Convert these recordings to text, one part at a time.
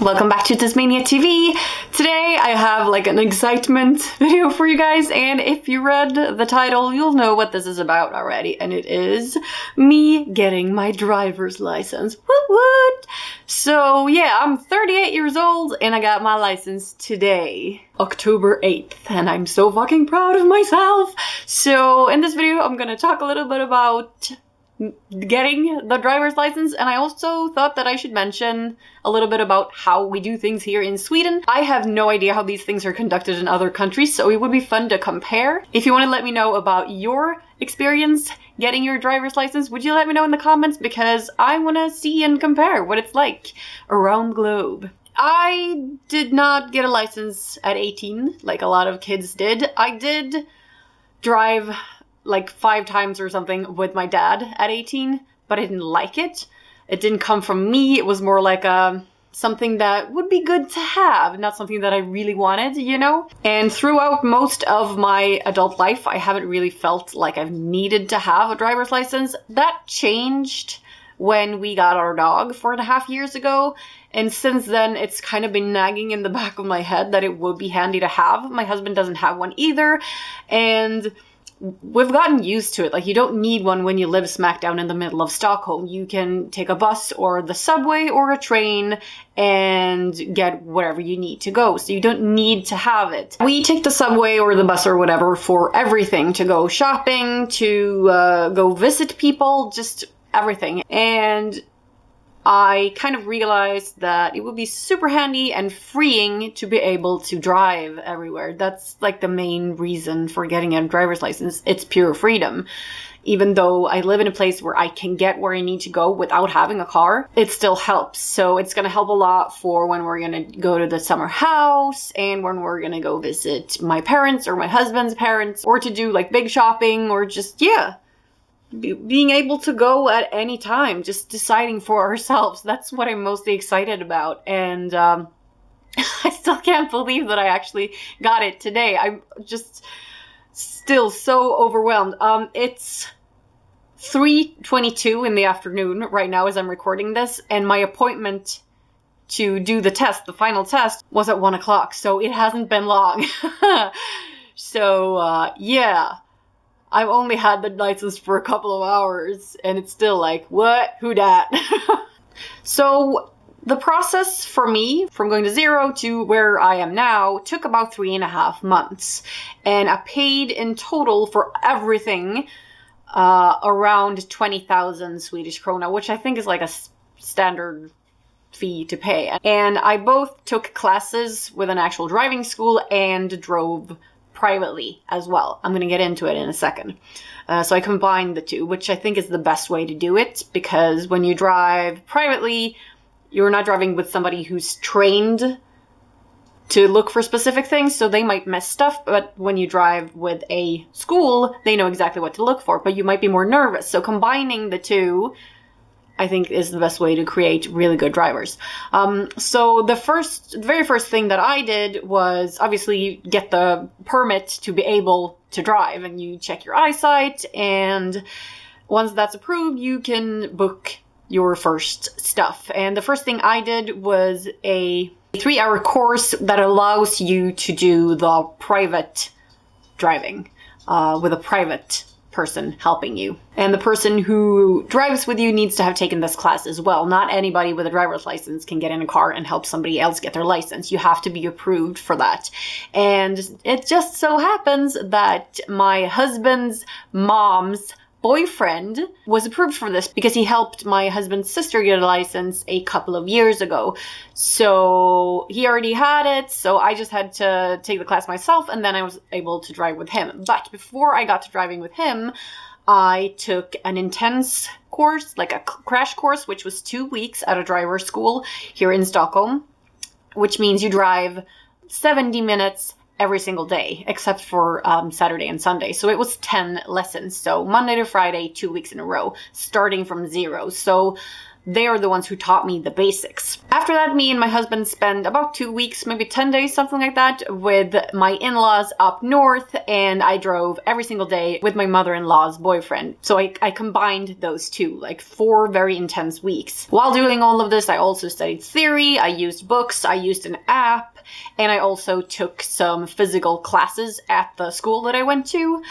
Welcome back to TezMania TV. Today I have like an excitement video for you guys, and if you read the title, you'll know what this is about already, and it is me getting my driver's license. Woot woot! So yeah, I'm 38 years old and I got my license today, October 8th, and I'm so fucking proud of myself. So in this video, I'm gonna talk a little bit about getting the driver's license, and I also thought that I should mention a little bit about how we do things here in Sweden. I have no idea how these things are conducted in other countries, so it would be fun to compare. If you want to let me know about your experience getting your driver's license, would you let me know in the comments, because I want to see and compare what it's like around the globe. I did not get a license at 18 like a lot of kids did. I did drive like 5 times or something with my dad at 18, but I didn't like it. It didn't come from me. It was more like something that would be good to have, not something that I really wanted, you know? And throughout most of my adult life, I haven't really felt like I've needed to have a driver's license. That changed when we got our dog 4.5 years ago. And since then, it's kind of been nagging in the back of my head that it would be handy to have. My husband doesn't have one either. And we've gotten used to it. Like, you don't need one when you live smack down in the middle of Stockholm. You can take a bus or the subway or a train and get wherever you need to go. So you don't need to have it. We take the subway or the bus or whatever for everything, to go shopping, to go visit people, just everything. And I kind of realized that it would be super handy and freeing to be able to drive everywhere. That's like the main reason for getting a driver's license. It's pure freedom. Even though I live in a place where I can get where I need to go without having a car, it still helps. So it's going to help a lot for when we're going to go to the summer house, and when we're going to go visit my parents or my husband's parents, or to do like big shopping, or just, yeah, being able to go at any time, just deciding for ourselves. That's what I'm mostly excited about. And I still can't believe that I actually got it today. I'm just still so overwhelmed. It's 3:22 in the afternoon right now as I'm recording this, and my appointment to do the test, the final test, was at 1 o'clock, so it hasn't been long. So yeah, I've only had the license for a couple of hours, and it's still like, what? Who dat? So the process for me, from going to 0 to where I am now, took about 3.5 months. And I paid in total for everything around 20,000 Swedish krona, which I think is like a standard fee to pay. And I both took classes with an actual driving school and drove privately as well. I'm going to get into it in a second. So I combined the two, which I think is the best way to do it, because when you drive privately, you're not driving with somebody who's trained to look for specific things, so they might miss stuff. But when you drive with a school, they know exactly what to look for, but you might be more nervous. So combining the two, I think, is the best way to create really good drivers. So the very first thing that I did was obviously get the permit to be able to drive, and you check your eyesight, and once that's approved, you can book your first stuff. And the first thing I did was a 3-hour course that allows you to do the private driving with a private person helping you. And the person who drives with you needs to have taken this class as well. Not anybody with a driver's license can get in a car and help somebody else get their license. You have to be approved for that. And it just so happens that my husband's mom's boyfriend was approved for this, because he helped my husband's sister get a license a couple of years ago. So he already had it, so I just had to take the class myself, and then I was able to drive with him. But before I got to driving with him, I took an intense course, like a crash course, which was 2 weeks at a driver's school here in Stockholm, which means you drive 70 minutes every single day, except for Saturday and Sunday. So it was 10 lessons. So Monday to Friday, 2 weeks in a row, starting from 0. So they are the ones who taught me the basics. After that, me and my husband spent about 2 weeks, maybe 10 days, something like that, with my in-laws up north, and I drove every single day with my mother-in-law's boyfriend. So I combined those two, like 4 very intense weeks. While doing all of this, I also studied theory, I used books, I used an app, and I also took some physical classes at the school that I went to.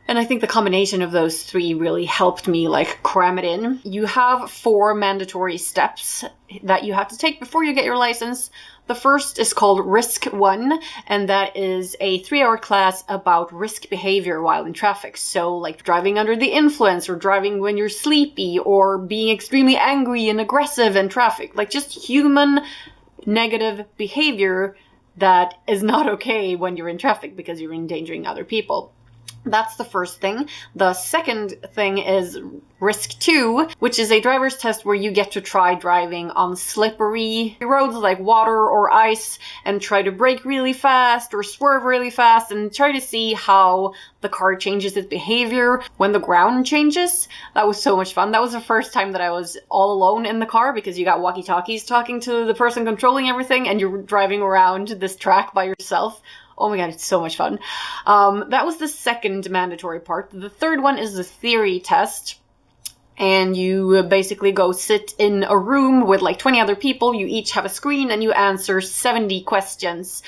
And I think the combination of those 3 really helped me like cram it in. You have 4 mandatory steps that you have to take before you get your license. The first is called Risk 1, and that is a 3-hour class about risk behavior while in traffic. So like driving under the influence, or driving when you're sleepy, or being extremely angry and aggressive in traffic. Like just human negative behavior that is not okay when you're in traffic because you're endangering other people. That's the first thing. The second thing is Risk 2, which is a driver's test where you get to try driving on slippery roads like water or ice and try to brake really fast or swerve really fast and try to see how the car changes its behavior when the ground changes. That was so much fun. That was the first time that I was all alone in the car because you got walkie-talkies talking to the person controlling everything and you're driving around this track by yourself. Oh my god, it's so much fun. That was the second mandatory part. The third one is the theory test. And you basically go sit in a room with like 20 other people. You each have a screen and you answer 70 questions.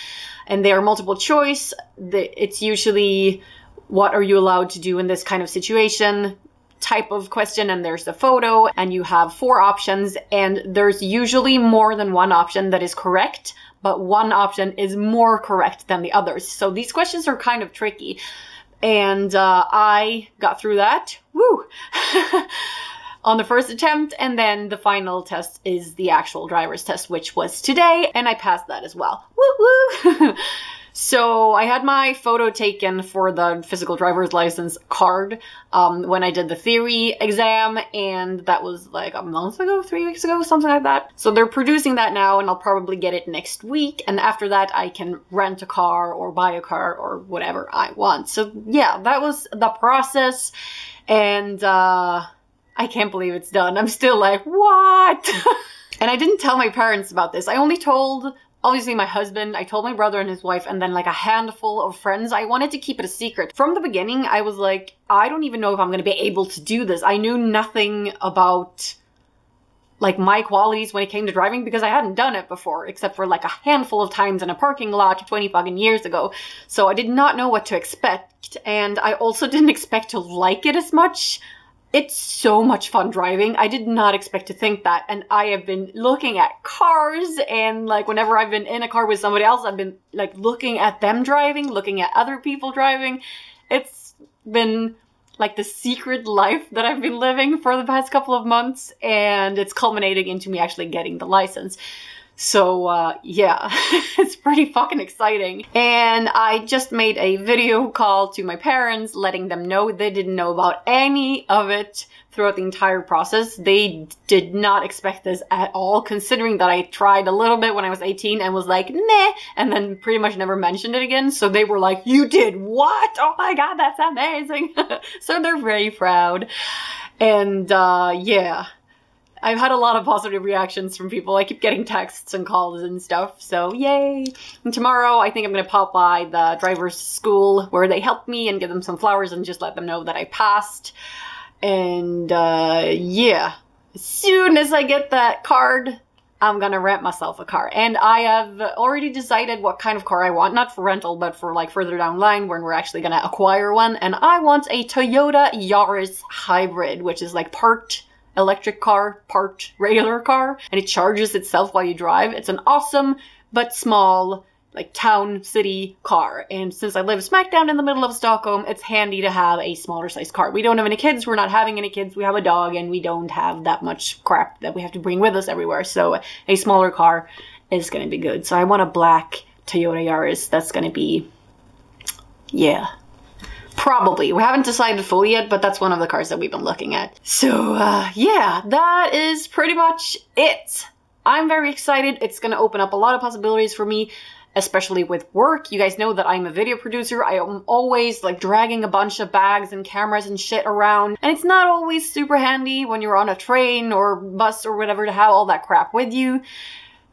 And they are multiple choice. It's usually, what are you allowed to do in this kind of situation? Type of question, and there's the photo, and you have 4 options, and there's usually more than one option that is correct, but one option is more correct than the others. So these questions are kind of tricky, and I got through that, woo, on the first attempt, and then the final test is the actual driver's test, which was today, and I passed that as well. Woo woo! So I had my photo taken for the physical driver's license card when I did the theory exam, and that was like a month ago, 3 weeks ago, something like that. So they're producing that now, and I'll probably get it next week, and after that I can rent a car or buy a car or whatever I want. So yeah, that was the process, and I can't believe it's done. I'm still like, what? And I didn't tell my parents about this. I only told, obviously, my husband, I told my brother and his wife, and then like a handful of friends. I wanted to keep it a secret. From the beginning, I was like, I don't even know if I'm going to be able to do this. I knew nothing about like my qualities when it came to driving because I hadn't done it before, except for like a handful of times in a parking lot 20 fucking years ago. So I did not know what to expect, and I also didn't expect to like it as much. It's so much fun driving. I did not expect to think that. And I have been looking at cars, and like whenever I've been in a car with somebody else, I've been like looking at them driving, looking at other people driving. It's been like the secret life that I've been living for the past couple of months, and it's culminating into me actually getting the license. So yeah, it's pretty fucking exciting. And I just made a video call to my parents, letting them know. They didn't know about any of it throughout the entire process. They did not expect this at all, considering that I tried a little bit when I was 18 and was like, nah, and then pretty much never mentioned it again. So they were like, you did what? Oh my god, that's amazing. So they're very proud. And yeah, I've had a lot of positive reactions from people. I keep getting texts and calls and stuff, so yay! And tomorrow, I think I'm gonna pop by the driver's school where they helped me and give them some flowers and just let them know that I passed. And yeah, as soon as I get that card, I'm gonna rent myself a car. And I have already decided what kind of car I want, not for rental, but for like further down the line when we're actually gonna acquire one. And I want a Toyota Yaris hybrid, which is like part electric car, part regular car, and it charges itself while you drive. It's an awesome but small like town city car, and since I live smack down in the middle of Stockholm, it's handy to have a smaller size car. We don't have any kids, we're not having any kids, we have a dog, and we don't have that much crap that we have to bring with us everywhere, so a smaller car is gonna be good. So I want a black Toyota Yaris. That's gonna be, yeah, probably. We haven't decided fully yet, but that's one of the cars that we've been looking at. So, yeah, that is pretty much it. I'm very excited. It's gonna open up a lot of possibilities for me, especially with work. You guys know that I'm a video producer. I am always like dragging a bunch of bags and cameras and shit around, and it's not always super handy when you're on a train or bus or whatever to have all that crap with you.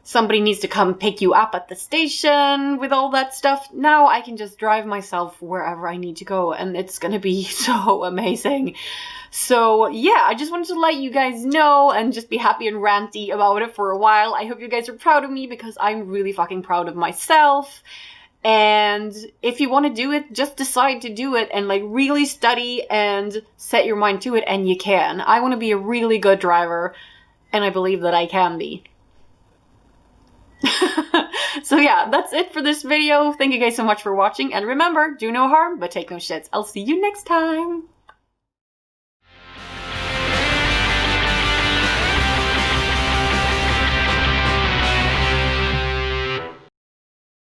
Somebody needs to come pick you up at the station with all that stuff. Now I can just drive myself wherever I need to go, and it's gonna be so amazing. So yeah, I just wanted to let you guys know and just be happy and ranty about it for a while. I hope you guys are proud of me because I'm really fucking proud of myself. And if you want to do it, just decide to do it and like really study and set your mind to it, and you can. I want to be a really good driver, and I believe that I can be. So yeah, that's it for this video. Thank you guys so much for watching, and remember, do no harm, but take no shits. I'll see you next time.